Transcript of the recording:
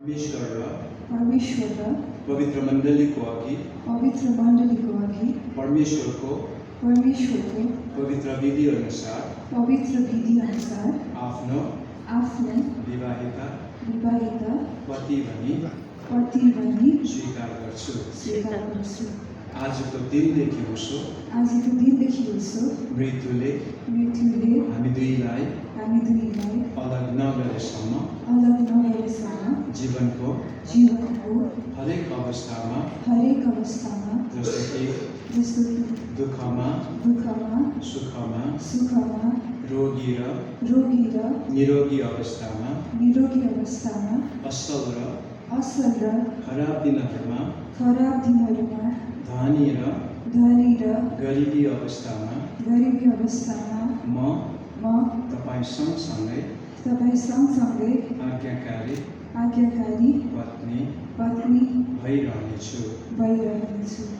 परमेश्वर र पवित्र मण्डलीको अघि परमेश्वरको पवित्र विधि अनुसार आफ्नो विवाहिता पति भनी स्वीकार गर्छु। आजको दिनदेखि उसो मृत्युले हामी दुईलाई अलग नगरेसम्म जीवनको हरेक अवस्थामा जस्तो कि दुःखमा सुखमा रोगी र निरोगी अवस्थामा असल र खराब दिनहरूमा धनी र गरिबी अवस्थामा म तपाईँ सँगसँगै आज्ञाकारी पत्नी भइरहनेछु।